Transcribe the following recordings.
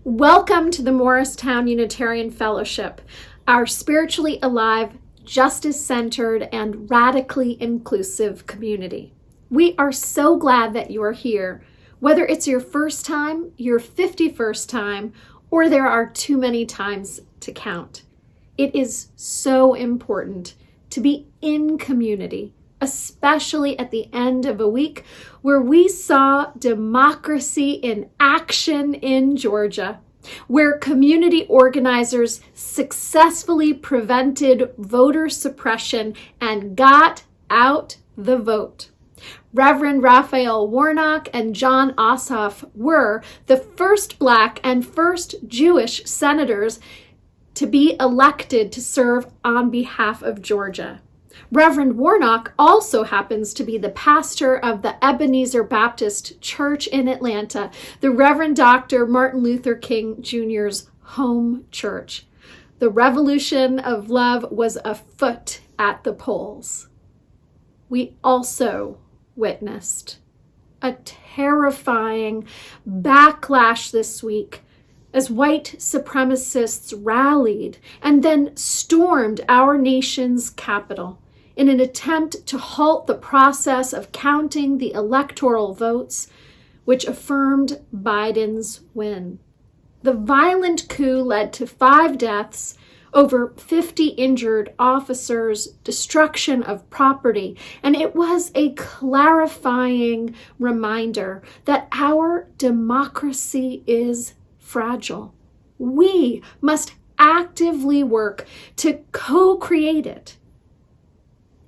Welcome to the Morristown Unitarian Fellowship, our spiritually alive, justice-centered, and radically inclusive community. We are so glad that you are here, whether it's your first time, your 51st time, or there are too many times to count. It is so important to be in community, especially at the end of a week where we saw democracy in action in Georgia, where community organizers successfully prevented voter suppression and got out the vote. Reverend Raphael Warnock and John Ossoff were the first Black and first Jewish senators to be elected to serve on behalf of Georgia. Reverend Warnock also happens to be the pastor of the Ebenezer Baptist Church in Atlanta, the Reverend Dr. Martin Luther King Jr.'s home church. The revolution of love was afoot at the polls. We also witnessed a terrifying backlash this week as white supremacists rallied and then stormed our nation's capital in an attempt to halt the process of counting the electoral votes, which affirmed Biden's win. The violent coup led to 5 deaths, over 50 injured officers, destruction of property, and it was a clarifying reminder that our democracy is fragile. We must actively work to co-create it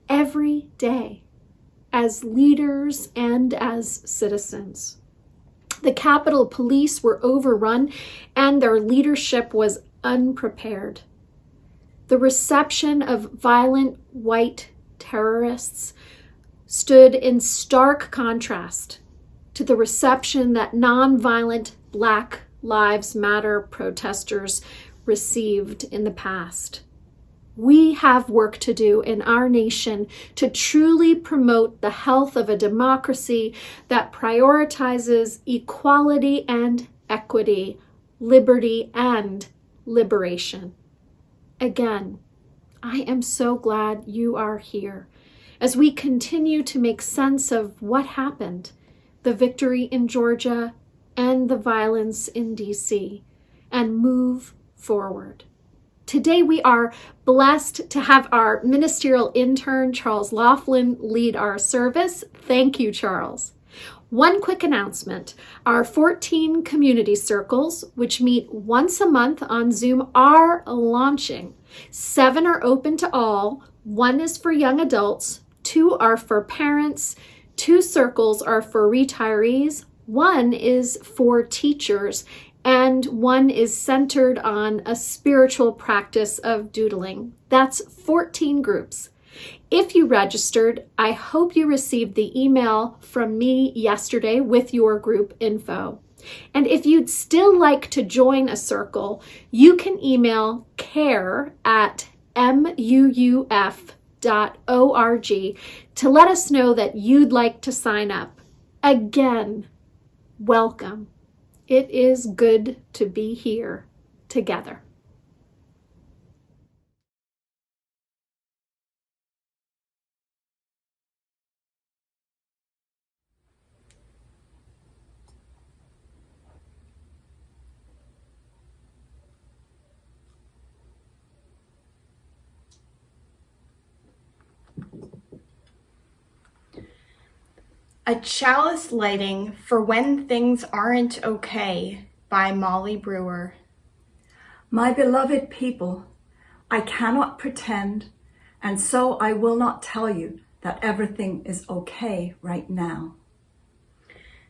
every day as leaders and as citizens. The Capitol Police were overrun and their leadership was unprepared. The reception of violent white terrorists stood in stark contrast to the reception that nonviolent Black Lives Matter protesters received in the past. We have work to do in our nation to truly promote the health of a democracy that prioritizes equality and equity, liberty and liberation. Again, I am so glad you are here as we continue to make sense of what happened, the victory in Georgia and the violence in DC, and move forward. Today we are blessed to have our ministerial intern, Charles Loflin, lead our service. Thank you, Charles. One quick announcement. Our 14 community circles, which meet once a month on Zoom, are launching. 7 are open to all. 1 is for young adults. 2 are for parents. 2 circles are for retirees. 1 is for teachers. And 1 is centered on a spiritual practice of doodling. That's 14 groups. If you registered, I hope you received the email from me yesterday with your group info. And if you'd still like to join a circle, you can email care@muuf.org to let us know that you'd like to sign up. Again, welcome. It is good to be here together. A Chalice Lighting for When Things Aren't Okay by Molly Brewer. My beloved people, I cannot pretend, and so I will not tell you that everything is okay right now.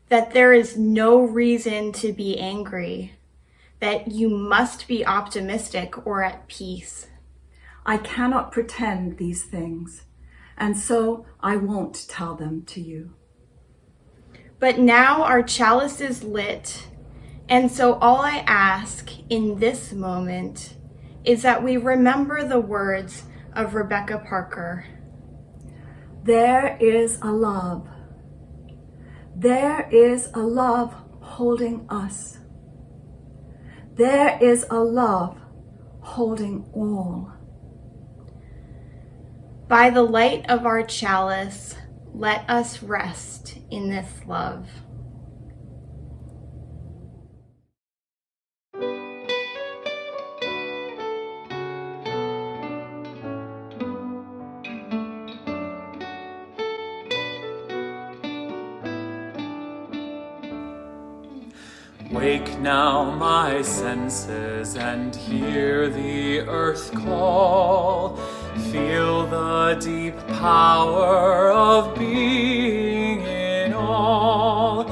That there is no reason to be angry, that you must be optimistic or at peace. I cannot pretend these things, and so I won't tell them to you. But now our chalice is lit, and so all I ask in this moment is that we remember the words of Rebecca Parker. There is a love. There is a love holding us. There is a love holding all. By the light of our chalice, let us rest in this love. Wake now, my senses, and hear the earth call. Feel the deep power of being in all.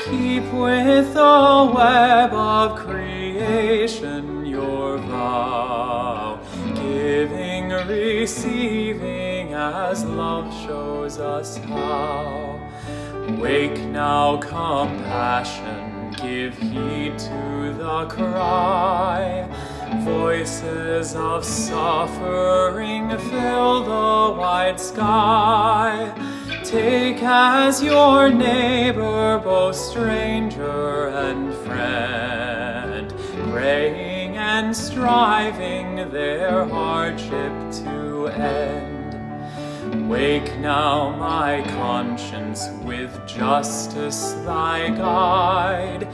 Keep with the web of creation your vow, giving, receiving as love shows us how. Wake now, compassion, give heed to the cry. Voices of suffering fill the wide sky. Take as your neighbor both stranger and friend. praying and striving their hardship to end. Wake now, my conscience, with justice thy guide.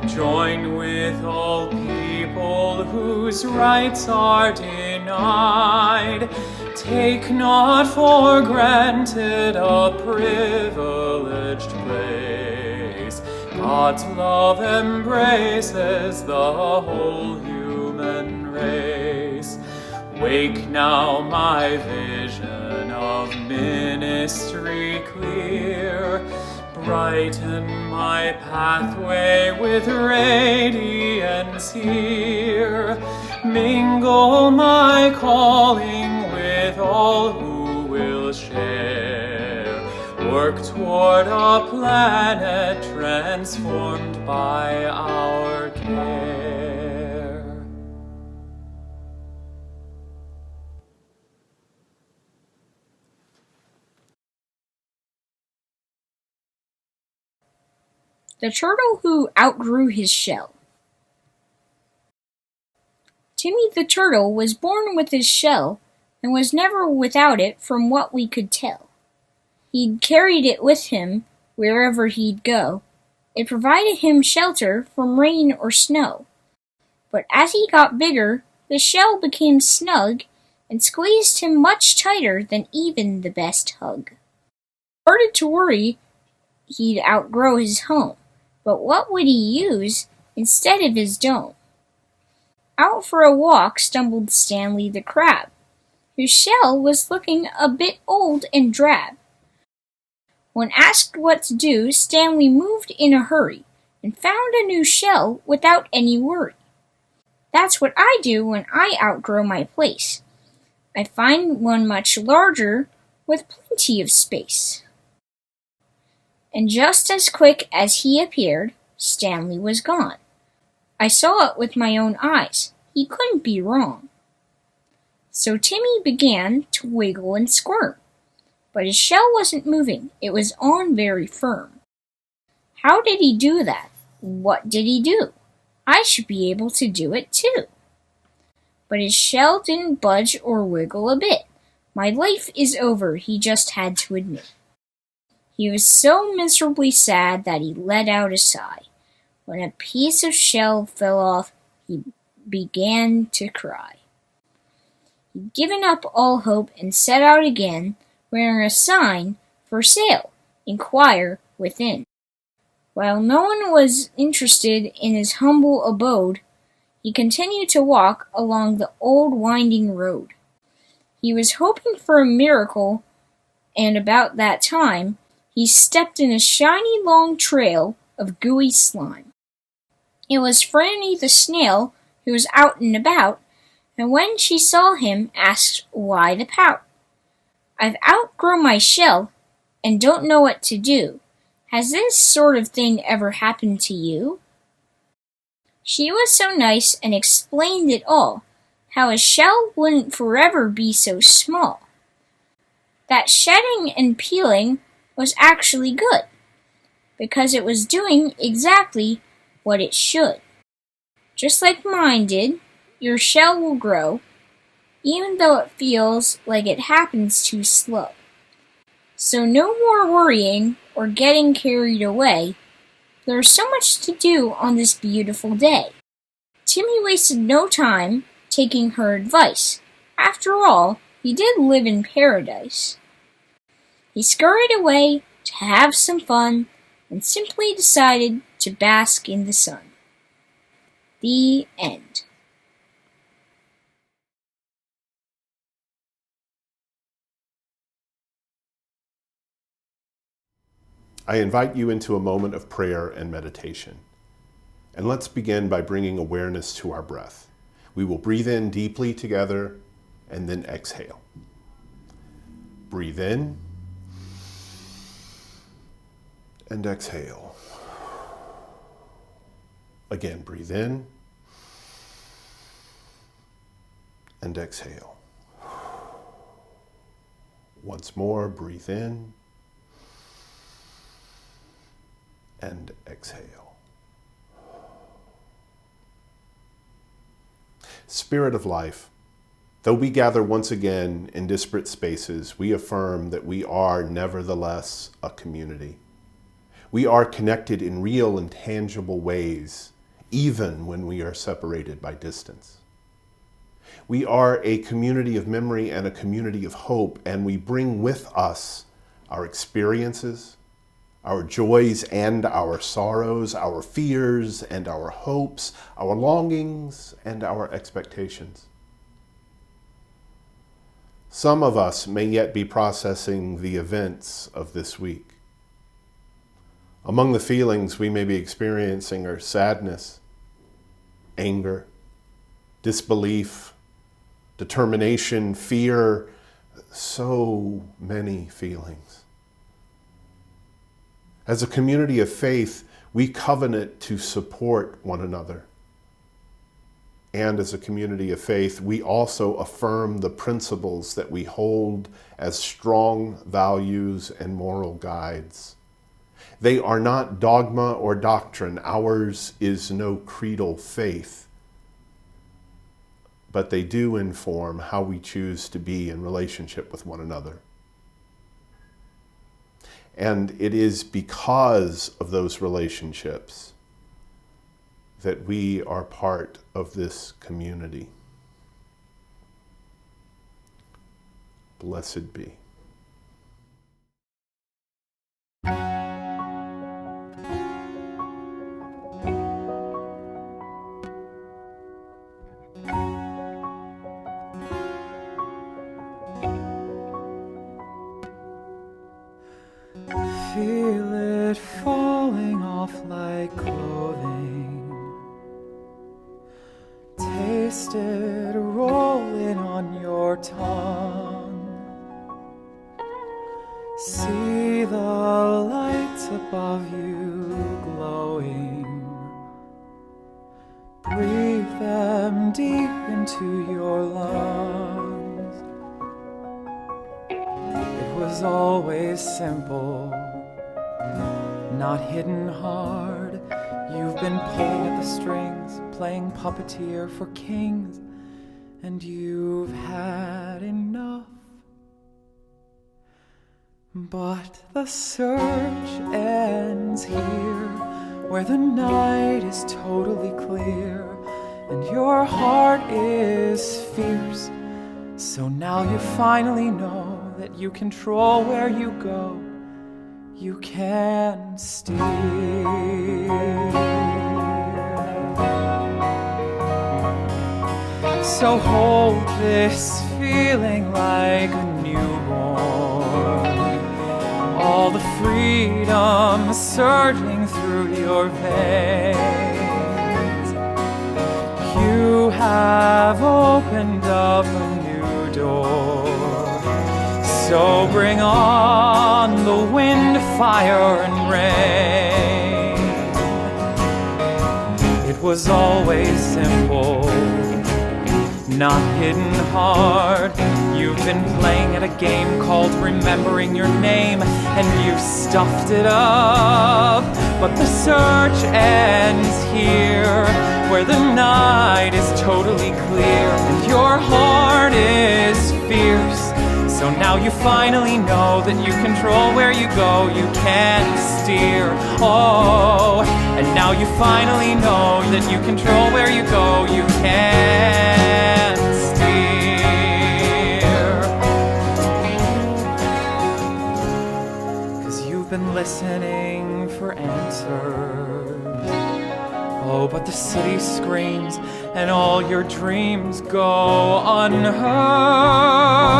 Join with all people whose rights are denied. Take not for granted a privileged place. God's love embraces the whole human race. Wake now, my vision of ministry clear. Brighten my pathway with radiance here. Mingle my calling with all who will share. Work toward a planet transformed by our care. The turtle who outgrew his shell. Timmy the turtle was born with his shell and was never without it from what we could tell. He'd carried it with him wherever he'd go. It provided him shelter from rain or snow. But as he got bigger, the shell became snug and squeezed him much tighter than even the best hug. He started to worry he'd outgrow his home. But what would he use instead of his dome? Out for a walk stumbled Stanley the crab, whose shell was looking a bit old and drab. When asked what to do, Stanley moved in a hurry and found a new shell without any worry. That's what I do when I outgrow my place. I find one much larger with plenty of space. And just as quick as he appeared, Stanley was gone. I saw it with my own eyes. He couldn't be wrong. So Timmy began to wiggle and squirm. But his shell wasn't moving. It was on very firm. How did he do that? What did he do? I should be able to do it too. But his shell didn't budge or wiggle a bit. My life is over, he just had to admit. He was so miserably sad that he let out a sigh. When a piece of shell fell off, he began to cry. He'd given up all hope and set out again, wearing a sign, "For sale, inquire within." While no one was interested in his humble abode, he continued to walk along the old winding road. He was hoping for a miracle, and about that time, he stepped in a shiny long trail of gooey slime. It was Franny the snail who was out and about, and when she saw him, asked why the pout. "I've outgrown my shell and don't know what to do. Has this sort of thing ever happened to you?" She was so nice and explained it all, how a shell wouldn't forever be so small. That shedding and peeling was actually good, because it was doing exactly what it should. Just like mine did, your shell will grow, even though it feels like it happens too slow. So no more worrying or getting carried away. There's so much to do on this beautiful day. Timmy wasted no time taking her advice. After all, he did live in paradise. He scurried away to have some fun and simply decided to bask in the sun. The end. I invite you into a moment of prayer and meditation. And let's begin by bringing awareness to our breath. We will breathe in deeply together and then exhale. Breathe in and exhale. Again, breathe in and exhale. Once more, breathe in and exhale. Spirit of life, though we gather once again in disparate spaces, we affirm that we are nevertheless a community. We are connected in real and tangible ways, even when we are separated by distance. We are a community of memory and a community of hope, and we bring with us our experiences, our joys and our sorrows, our fears and our hopes, our longings and our expectations. Some of us may yet be processing the events of this week. Among the feelings we may be experiencing are sadness, anger, disbelief, determination, fear, so many feelings. As a community of faith, we covenant to support one another. And as a community of faith, we also affirm the principles that we hold as strong values and moral guides. They are not dogma or doctrine. Ours is no creedal faith. But they do inform how we choose to be in relationship with one another. And it is because of those relationships that we are part of this community. Blessed be. Feel it falling off like clothing. Taste it rolling on your tongue. See the lights above you glowing. Breathe them deep into your lungs. It was always simple, not hidden hard. You've been pulling at the strings, playing puppeteer for kings, and you've had enough. But the search ends here, where the night is totally clear, and your heart is fierce. So now you finally know that you control where you go. You can steer. So hold this feeling like a newborn. All the freedom surging through your veins. You have opened up a new door. So bring on the wind, fire, and rain. It was always simple, not hidden hard. You've been playing at a game called Remembering Your Name, and you've stuffed it up. But the search ends here, where the night is totally clear, and your heart is fierce. So now you finally know that you control where you go, you can steer. Oh, and now you finally know that you control where you go, you can steer. 'Cause you've been listening for answers. Oh, but the city screams, and all your dreams go unheard.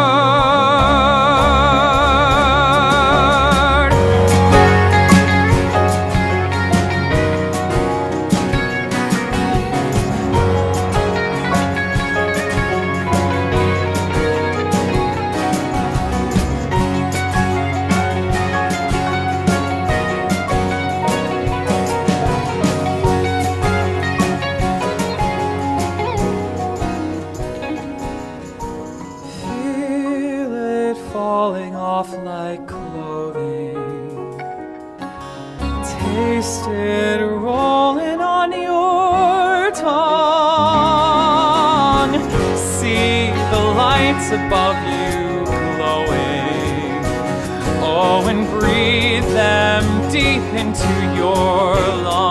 Like clothing, taste it rolling on your tongue. stars above you glowing. Oh, and breathe them deep into your lungs.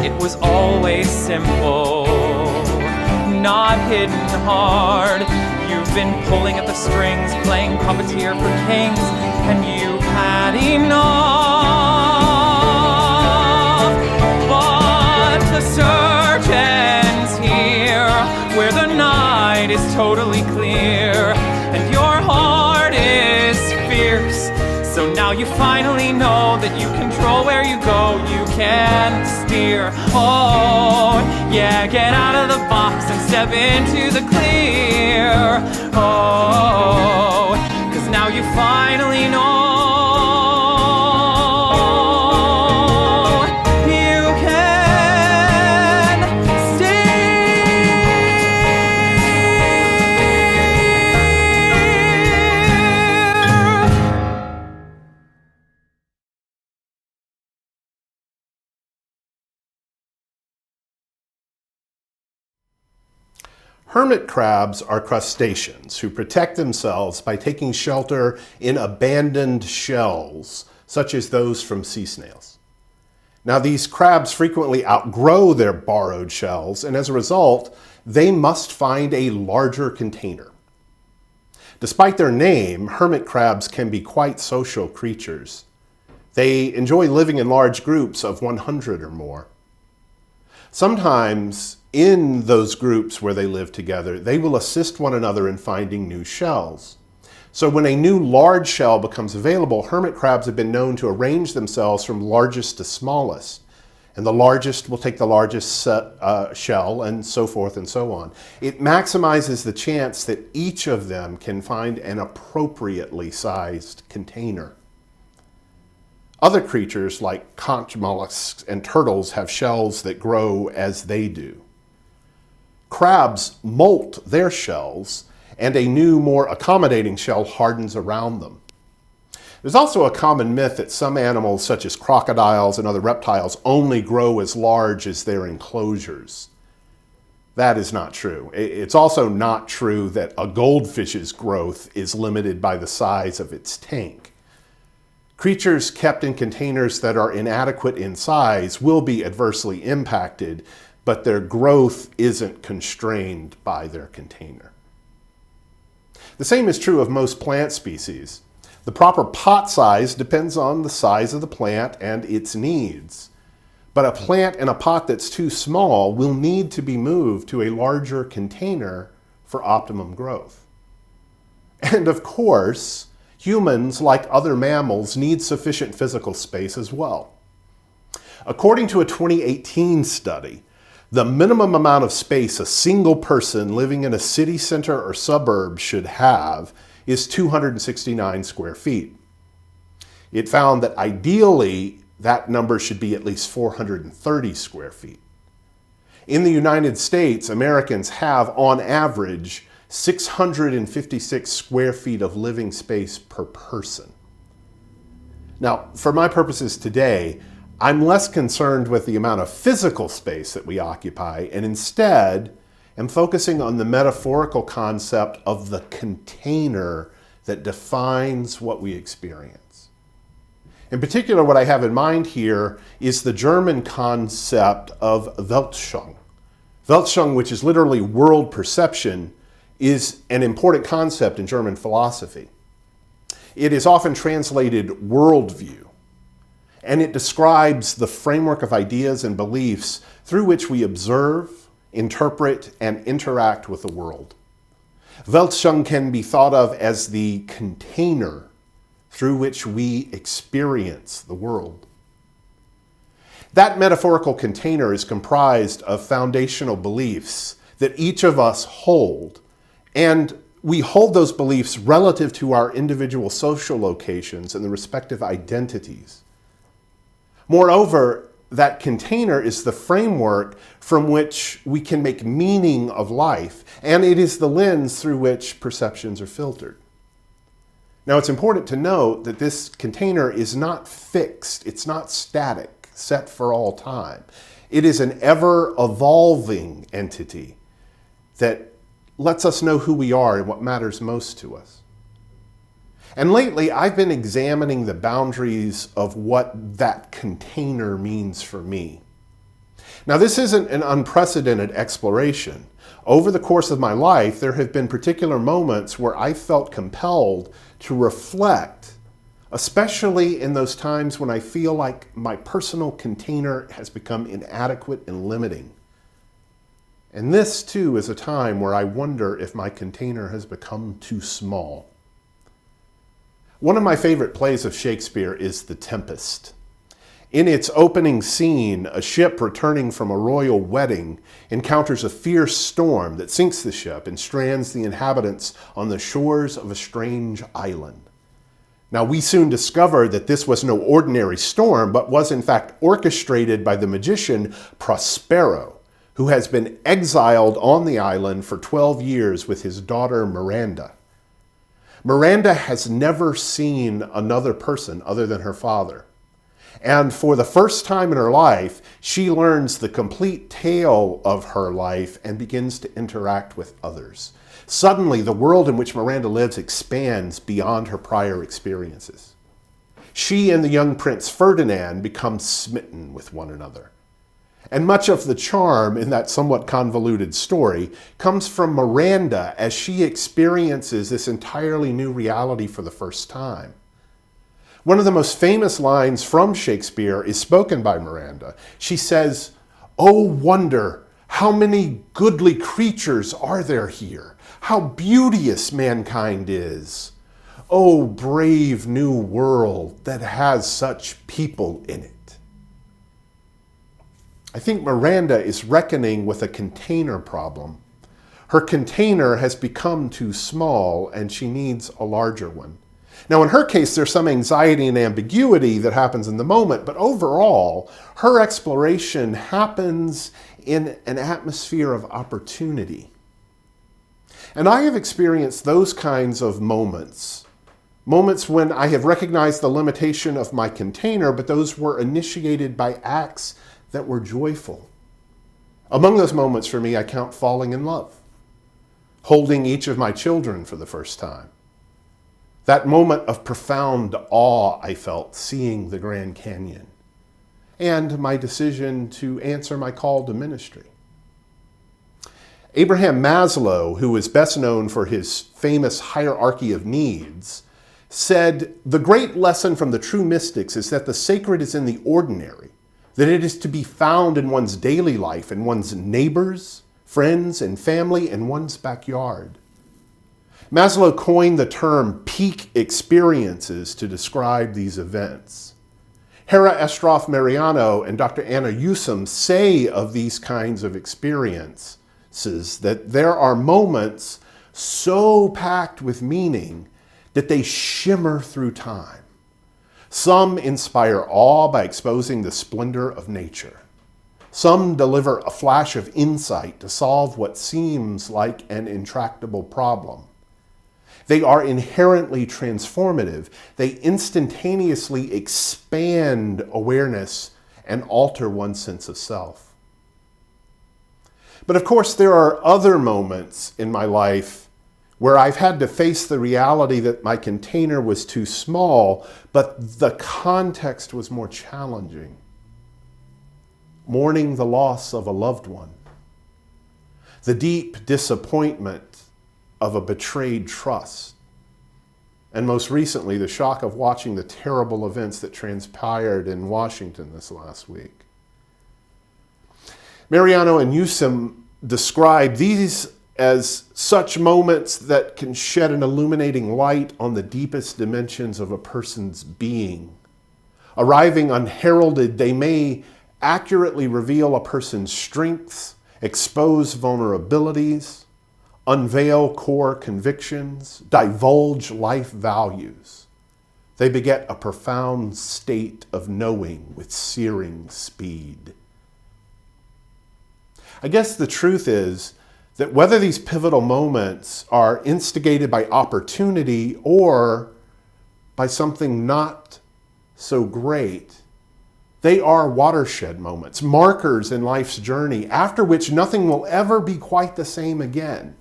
It was always simple, not hidden hard. You've been pulling at the strings, playing puppeteer for kings, and you've had enough. But the search ends here, where the night is totally clear, and your heart is fierce. So now you finally know that you control where you go, you can steer. Oh, yeah, get out of the box and step into the clear. Oh, 'cause now you finally know you can Hermit crabs are crustaceans who protect themselves by taking shelter in abandoned shells, such as those from sea snails. Now, these crabs frequently outgrow their borrowed shells, and as a result, they must find a larger container. Despite their name, hermit crabs can be quite social creatures. They enjoy living in large groups of 100 or more. Sometimes, in those groups where they live together, they will assist one another in finding new shells. So when a new large shell becomes available, hermit crabs have been known to arrange themselves from largest to smallest. And the largest will take the largest shell, and so forth and so on. It maximizes the chance that each of them can find an appropriately sized container. Other creatures like conch mollusks and turtles have shells that grow as they do. Crabs molt their shells, and a new, more accommodating shell hardens around them. There's also a common myth that some animals, such as crocodiles and other reptiles, only grow as large as their enclosures. That is not true. It's also not true that a goldfish's growth is limited by the size of its tank. Creatures kept in containers that are inadequate in size will be adversely impacted, but their growth isn't constrained by their container. The same is true of most plant species. The proper pot size depends on the size of the plant and its needs. But a plant in a pot that's too small will need to be moved to a larger container for optimum growth. And of course, humans, like other mammals, need sufficient physical space as well. According to a 2018 study, the minimum amount of space a single person living in a city center or suburb should have is 269 square feet. It found that ideally, that number should be at least 430 square feet. In the United States, Americans have, on average, 656 square feet of living space per person. Now, for my purposes today, I'm less concerned with the amount of physical space that we occupy, and instead am focusing on the metaphorical concept of the container that defines what we experience. In particular, what I have in mind here is the German concept of Weltschauung. Weltschauung, which is literally world perception, is an important concept in German philosophy. It is often translated worldview, and it describes the framework of ideas and beliefs through which we observe, interpret, and interact with the world. Weltschauung can be thought of as the container through which we experience the world. That metaphorical container is comprised of foundational beliefs that each of us hold, and we hold those beliefs relative to our individual social locations and the respective identities. Moreover, that container is the framework from which we can make meaning of life, and it is the lens through which perceptions are filtered. Now, it's important to note that this container is not fixed, it's not static, set for all time. It is an ever-evolving entity that lets us know who we are and what matters most to us. And lately, I've been examining the boundaries of what that container means for me. Now, this isn't an unprecedented exploration. Over the course of my life, there have been particular moments where I felt compelled to reflect, especially in those times when I feel like my personal container has become inadequate and limiting. And this, too, is a time where I wonder if my container has become too small. One of my favorite plays of Shakespeare is The Tempest. In its opening scene, a ship returning from a royal wedding encounters a fierce storm that sinks the ship and strands the inhabitants on the shores of a strange island. Now, we soon discover that this was no ordinary storm, but was in fact orchestrated by the magician Prospero, who has been exiled on the island for 12 years with his daughter Miranda. Miranda has never seen another person other than her father. And for the first time in her life, she learns the complete tale of her life and begins to interact with others. Suddenly, the world in which Miranda lives expands beyond her prior experiences. She and the young Prince Ferdinand become smitten with one another. And much of the charm in that somewhat convoluted story comes from Miranda as she experiences this entirely new reality for the first time. One of the most famous lines from Shakespeare is spoken by Miranda. She says, "Oh wonder, how many goodly creatures are there here? How beauteous mankind is! Oh brave new world that has such people in it." I think Miranda is reckoning with a container problem. Her container has become too small and she needs a larger one. Now, in her case, there's some anxiety and ambiguity that happens in the moment, but overall, her exploration happens in an atmosphere of opportunity. And I have experienced those kinds of moments when I have recognized the limitation of my container, but those were initiated by acts that were joyful. Among those moments for me, I count falling in love, holding each of my children for the first time, that moment of profound awe I felt seeing the Grand Canyon, and my decision to answer my call to ministry. Abraham Maslow, who is best known for his famous hierarchy of needs, said, "The great lesson from the true mystics is that the sacred is in the ordinary, that it is to be found in one's daily life, in one's neighbors, friends, and family, and one's backyard." Maslow coined the term peak experiences to describe these events. Hera Estroff Mariano and Dr. Anna Yusum say of these kinds of experiences that there are moments so packed with meaning that they shimmer through time. Some inspire awe by exposing the splendor of nature. Some deliver a flash of insight to solve what seems like an intractable problem. They are inherently transformative. They instantaneously expand awareness and alter one's sense of self. But of course, there are other moments in my life where I've had to face the reality that my container was too small, but the context was more challenging. Mourning the loss of a loved one, the deep disappointment of a betrayed trust, and most recently, the shock of watching the terrible events that transpired in Washington this last week. Mariano and Yusum describe these as such moments that can shed an illuminating light on the deepest dimensions of a person's being. Arriving unheralded, they may accurately reveal a person's strengths, expose vulnerabilities, unveil core convictions, divulge life values. They beget a profound state of knowing with searing speed. I guess the truth is that whether these pivotal moments are instigated by opportunity or by something not so great, they are watershed moments, markers in life's journey, after which nothing will ever be quite the same again.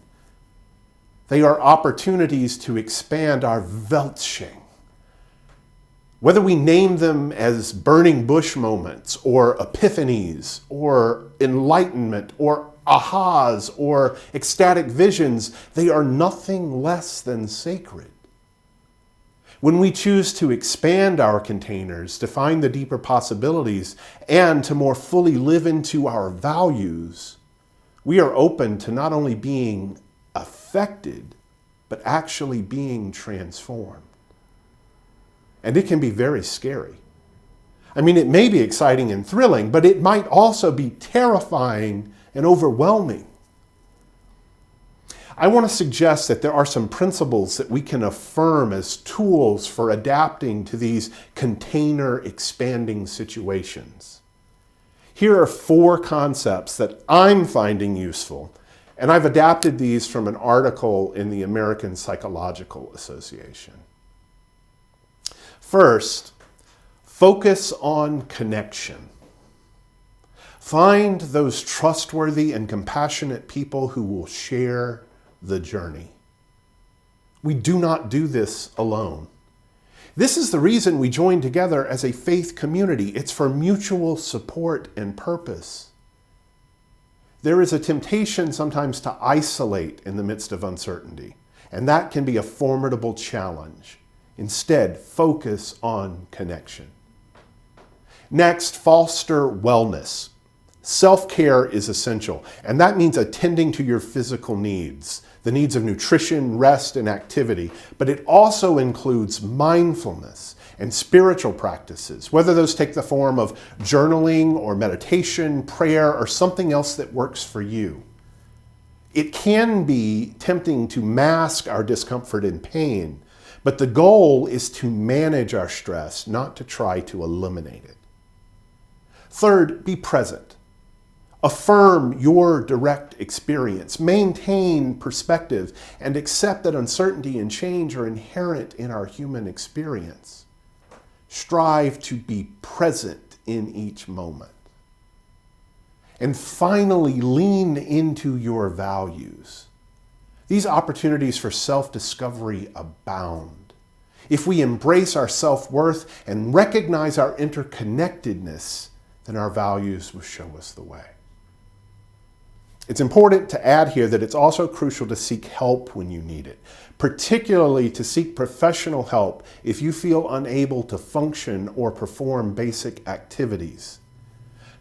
They are opportunities to expand our Weltsching. Whether we name them as burning bush moments or epiphanies or enlightenment or ahas or ecstatic visions, they are nothing less than sacred. When we choose to expand our containers, to find the deeper possibilities, and to more fully live into our values, we are open to not only being affected, but actually being transformed. And it can be very scary. I mean, it may be exciting and thrilling, but it might also be terrifying and overwhelming. I want to suggest that there are some principles that we can affirm as tools for adapting to these container expanding situations. Here are 4 concepts that I'm finding useful, and I've adapted these from an article in the American Psychological Association. First, focus on connection. Find those trustworthy and compassionate people who will share the journey. We do not do this alone. This is the reason we join together as a faith community. It's for mutual support and purpose. There is a temptation sometimes to isolate in the midst of uncertainty, and that can be a formidable challenge. Instead, focus on connection. Next, foster wellness. Self-care is essential, and that means attending to your physical needs, the needs of nutrition, rest, and activity, but it also includes mindfulness and spiritual practices, whether those take the form of journaling or meditation, prayer, or something else that works for you. It can be tempting to mask our discomfort and pain, but the goal is to manage our stress, not to try to eliminate it. Third, be present. Affirm your direct experience. Maintain perspective and accept that uncertainty and change are inherent in our human experience. Strive to be present in each moment. And finally, lean into your values. These opportunities for self-discovery abound. If we embrace our self-worth and recognize our interconnectedness, then our values will show us the way. It's important to add here that it's also crucial to seek help when you need it, particularly to seek professional help if you feel unable to function or perform basic activities.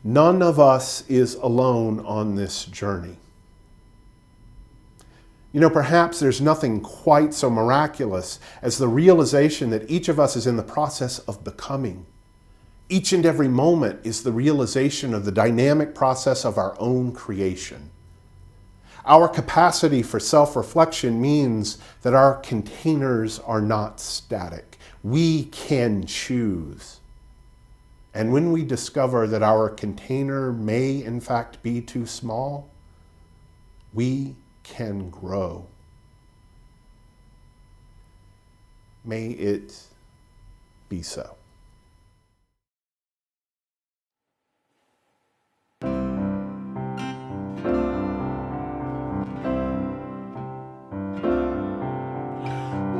None of us is alone on this journey. You know, perhaps there's nothing quite so miraculous as the realization that each of us is in the process of becoming. Each and every moment is the realization of the dynamic process of our own creation. Our capacity for self-reflection means that our containers are not static. We can choose. And when we discover that our container may in fact be too small, we can grow. May it be so.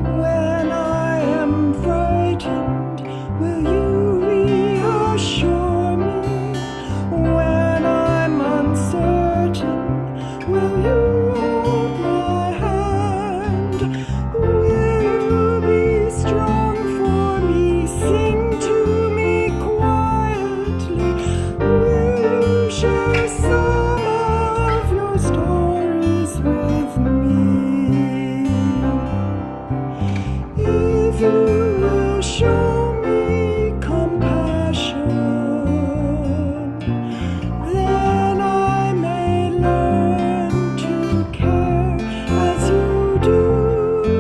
When I am frightened, will you reassure me? When I'm uncertain, will you hold my hand? Will you be strong for me? Sing to me quietly. Will you share some of your stories with me? If you will show me compassion, then I may learn to care as you do.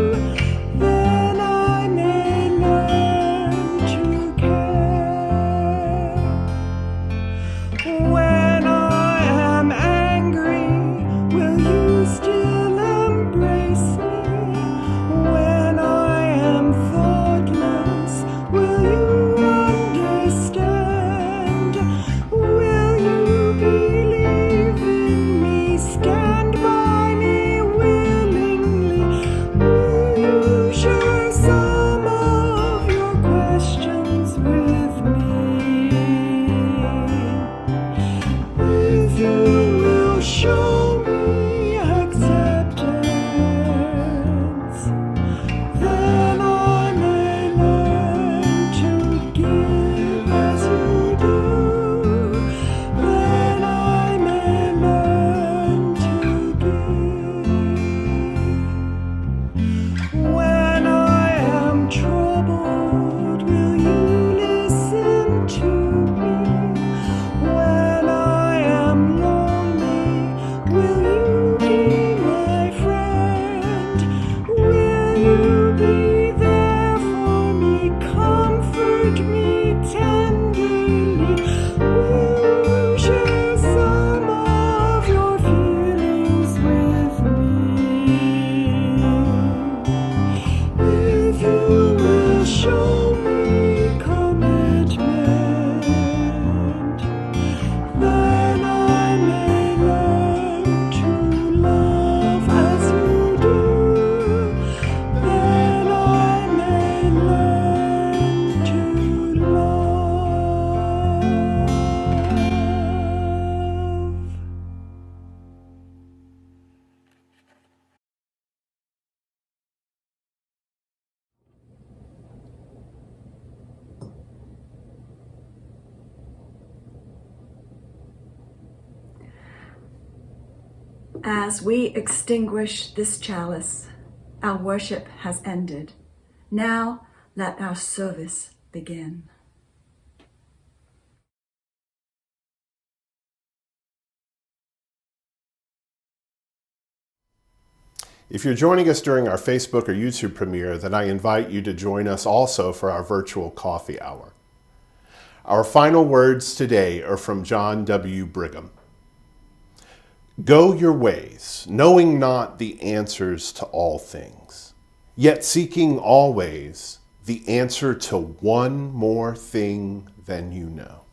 As we extinguish this chalice, our worship has ended. Now let our service begin. If you're joining us during our Facebook or YouTube premiere, then I invite you to join us also for our virtual coffee hour. Our final words today are from John W. Brigham. Go your ways, knowing not the answers to all things, yet seeking always the answer to one more thing than you know.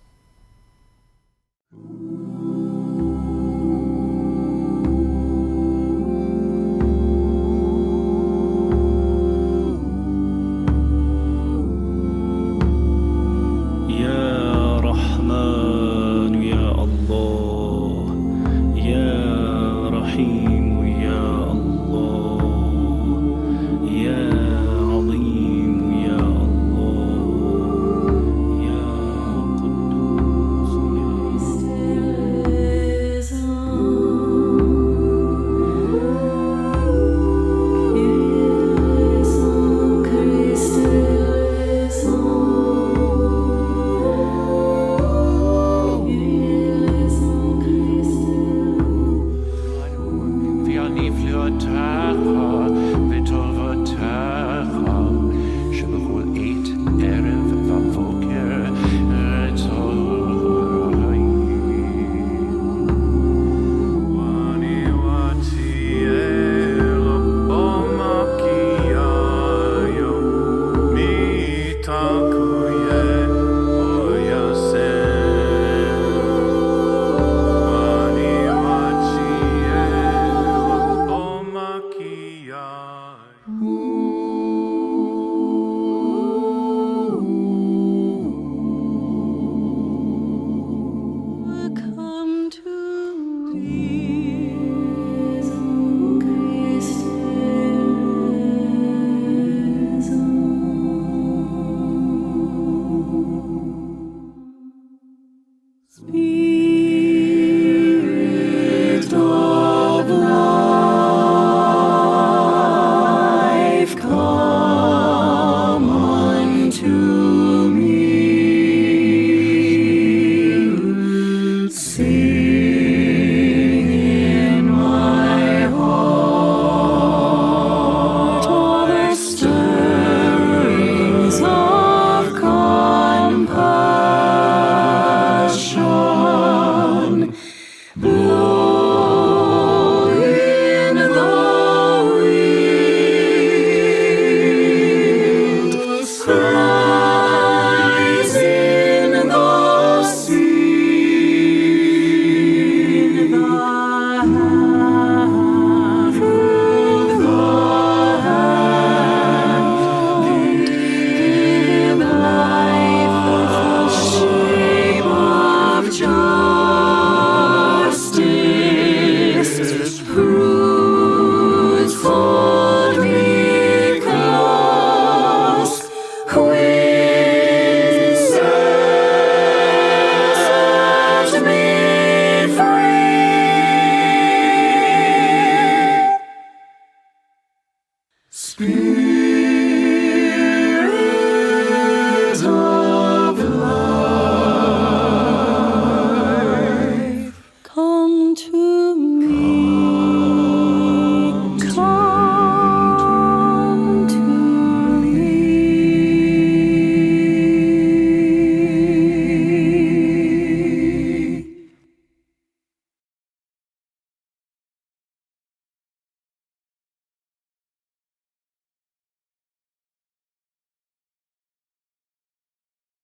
Spirit.